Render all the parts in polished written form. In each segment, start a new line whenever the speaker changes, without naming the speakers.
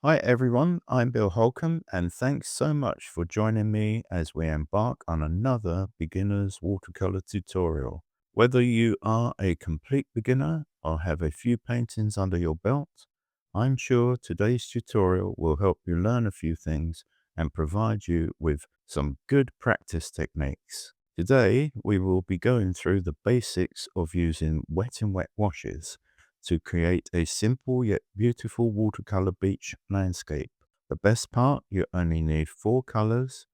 Hi everyone, I'm Bill Holcomb and thanks so much for joining me as we embark on another beginner's watercolor tutorial. Whether you are a complete beginner or have a few paintings under your belt, I'm sure today's tutorial will help you learn a few things and provide you with some good practice techniques. Today we will be going through the basics of using wet and wet washes to create a simple yet beautiful watercolor beach landscape. The best part, you only need four colors,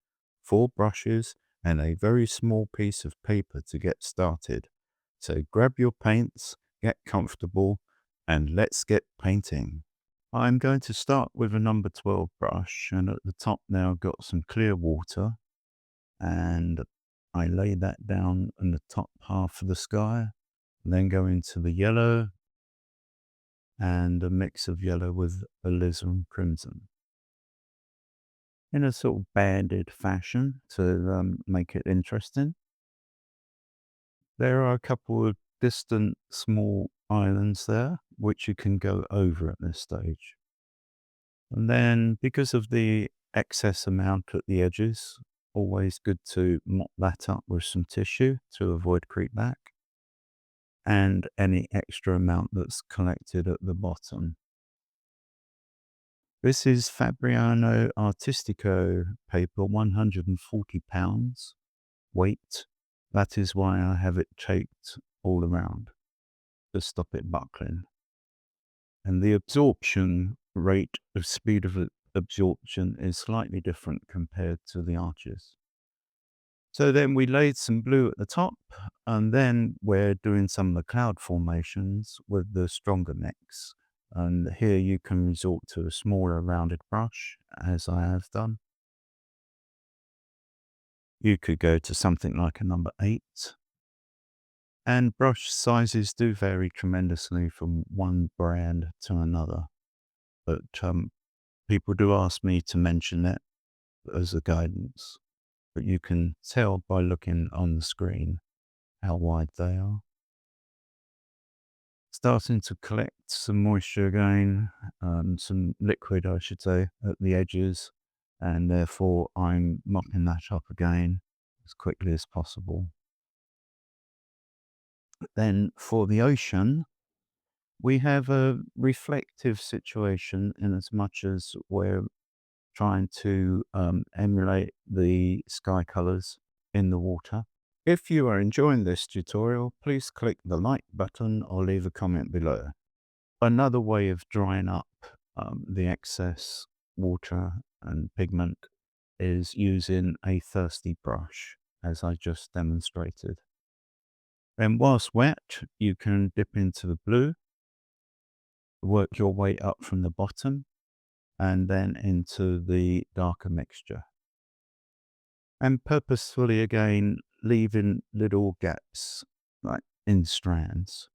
four brushes, and a very small piece of paper to get started. So grab your paints, get comfortable, and let's get painting. I'm going to start with a number 12 brush, and at the top now I've got some clear water, and I lay that down in the top half of the sky, and then go into the yellow and a mix of yellow with alizarin crimson in a sort of banded fashion to make it interesting. There are a couple of distant small islands there which you can go over at this stage. And then because of the excess amount at the edges, always good to mop that up with some tissue to avoid creep back and any extra amount that's collected at the bottom. This is Fabriano Artistico paper, 140 pounds weight. That is why I have it taped all around to stop it buckling. And the absorption rate of speed of absorption is slightly different compared to the arches. So then we laid some blue at the top, and then we're doing some of the cloud formations with the stronger mix. And here you can resort to a smaller rounded brush, as I have done. You could go to something like a number 8. And brush sizes do vary tremendously from one brand to another. But people do ask me to mention it as a guidance. But you can tell by looking on the screen how wide they are. Starting to collect some moisture again, some liquid, I should say, at the edges, and therefore I'm mopping that up again as quickly as possible. Then for the ocean, we have a reflective situation in as much as we're trying to emulate the sky colors in the water. If you are enjoying this tutorial, please click the like button or leave a comment below. Another way of drying up the excess water and pigment is using a thirsty brush, as I just demonstrated. And whilst wet, you can dip into the blue, work your way up from the bottom, and then into the darker mixture. And purposefully again, leaving little gaps, like in strands.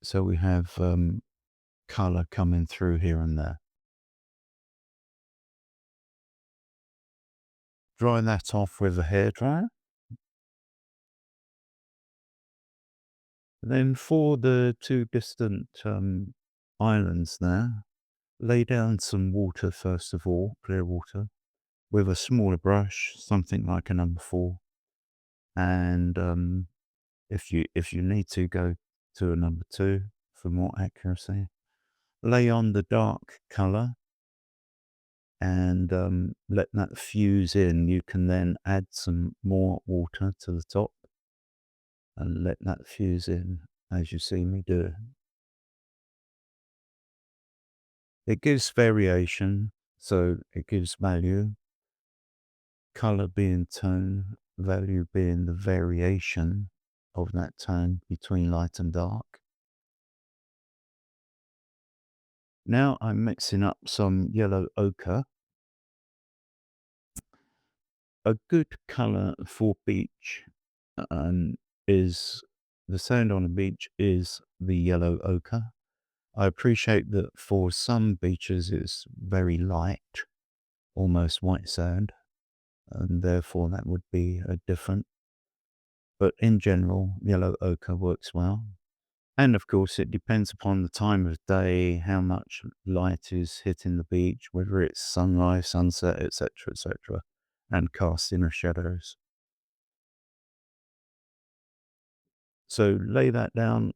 So we have color coming through here and there. Dry that off with a hairdryer. Then for the two distant islands there, lay down some water first of all, clear water, with a smaller brush, something like a number 4. And if you need to, go to a number 2 for more accuracy. Lay on the dark color and let that fuse in. You can then add some more water to the top and let that fuse in as you see me do. It gives variation, so it gives value. Color being tone, value being the variation of that tone between light and dark. Now I'm mixing up some yellow ochre. A good color for beach is the sand on a beach is the yellow ochre. I appreciate that for some beaches it's very light, almost white sand, and therefore that would be a different. But in general, yellow ochre works well. And of course, it depends upon the time of day, how much light is hitting the beach, whether it's sunrise, sunset, etc., and casting of shadows. So lay that down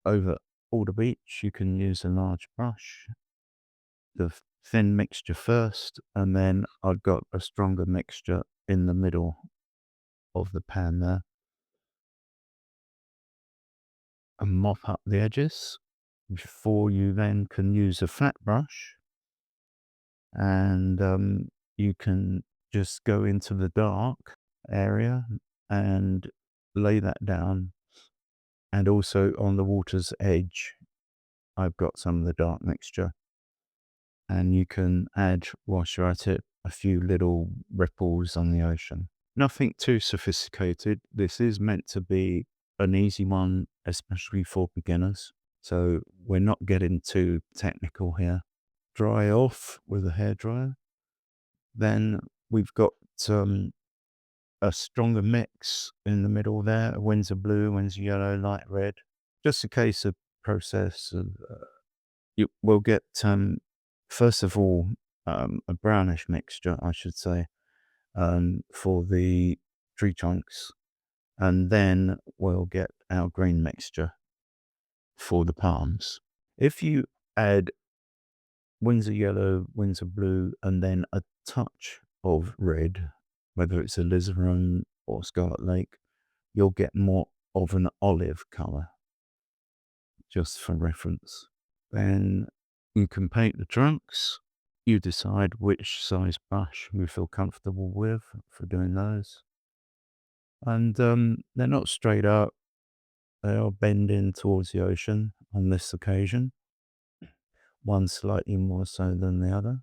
over all the beach. You can use a large brush, the thin mixture first, and then I've got a stronger mixture in the middle of the pan there, and mop up the edges before you then can use a flat brush, and you can just go into the dark area and lay that down. And also on the water's edge, I've got some of the dark mixture, and you can add, whilst you're at it, a few little ripples on the ocean. Nothing too sophisticated. This is meant to be an easy one, especially for beginners. So we're not getting too technical here. Dry off with a hairdryer. Then we've got a stronger mix in the middle there. When's a blue, when's a yellow, light red. Just a case of process of you will get first of all a brownish mixture, I should say, for the tree trunks, and then we'll get our green mixture for the palms. If you add Windsor yellow, Windsor blue, and then a touch of red, whether it's alizarin or Scarlet Lake, you'll get more of an olive color, just for reference. Then you can paint the trunks. You decide which size brush you feel comfortable with for doing those. And they're not straight up, they are bending towards the ocean on this occasion, one slightly more so than the other.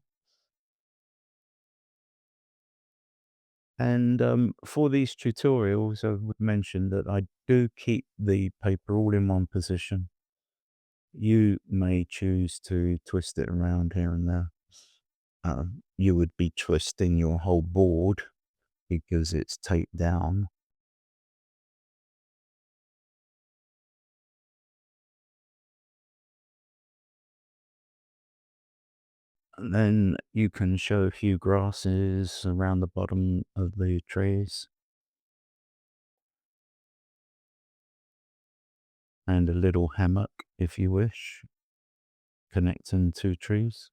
And for these tutorials, I would mention that I do keep the paper all in one position. You may choose to twist it around here and there. You would be twisting your whole board because it's taped down. And then you can show a few grasses around the bottom of the trees and a little hammock if you wish, connecting two trees.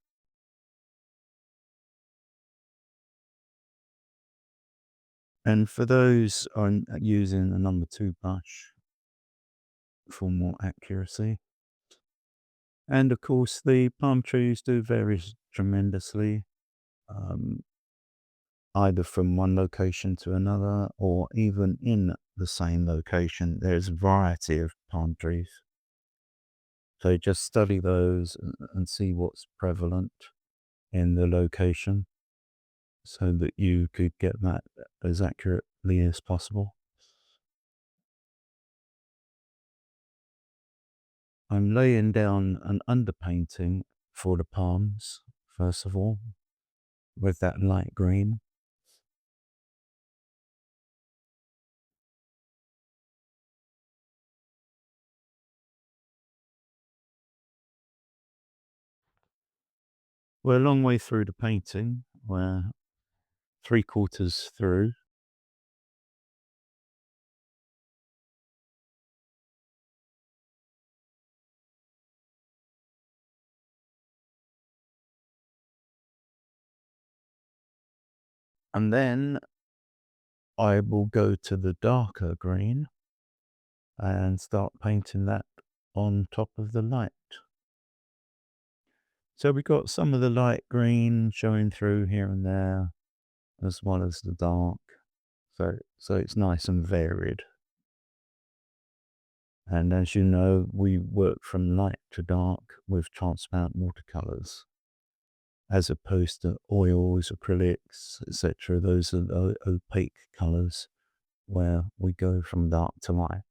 And for those, I'm using a number 2 brush for more accuracy. And of course, the palm trees do vary tremendously, um, either from one location to another or even in the same location. There's a variety of palm trees. So just study those and see what's prevalent in the location so that you could get that as accurately as possible. I'm laying down an underpainting for the palms, first of all, with that light green. We're a long way through the painting. We're 3/4 through. And then I will go to the darker green and start painting that on top of the light. So we got some of the light green showing through here and there, as well as the dark. So it's nice and varied. And as you know, we work from light to dark with transparent watercolors, as opposed to oils, acrylics, etc. Those are the opaque colors where we go from dark to light.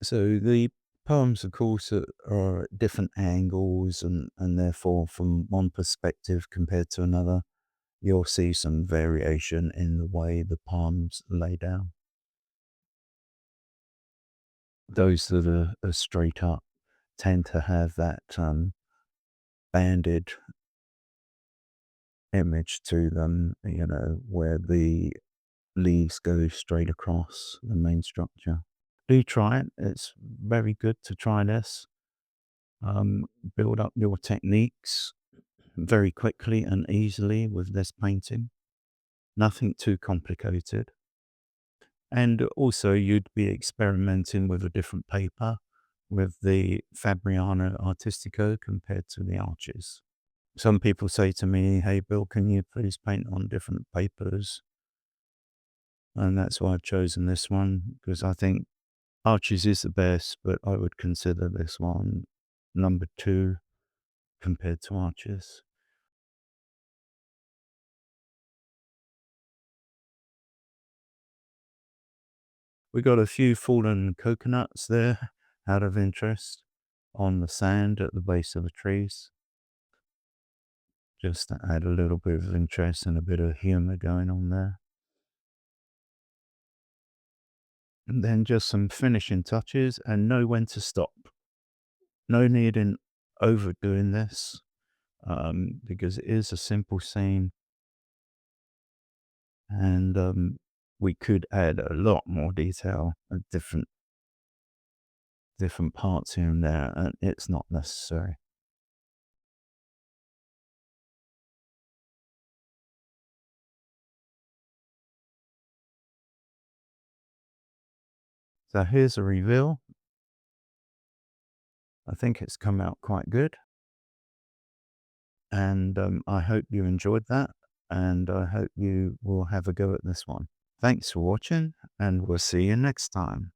So the poems, of course, are at different angles, and therefore from one perspective compared to another, you'll see some variation in the way the palms lay down. Those that are straight up, tend to have that banded image to them, where the leaves go straight across the main structure. Do try it. It's very good to try this. Um, Build up your techniques very quickly and easily with this painting. Nothing too complicated. And also, you'd be experimenting with a different paper with the Fabriano Artistico compared to the Arches. Some people say to me, "Hey, Bill, can you please paint on different papers?" And that's why I've chosen this one, because I think Arches is the best, but I would consider this one number two compared to Arches. We got a few fallen coconuts there out of interest on the sand at the base of the trees, just to add a little bit of interest and a bit of humor going on there. And then just some finishing touches and know when to stop. No need in overdoing this, because it is a simple scene, and we could add a lot more detail and different parts here and there, and it's not necessary. So here's a reveal. I think it's come out quite good, and I hope you enjoyed that, and I hope you will have a go at this one. Thanks for watching, and we'll see you next time.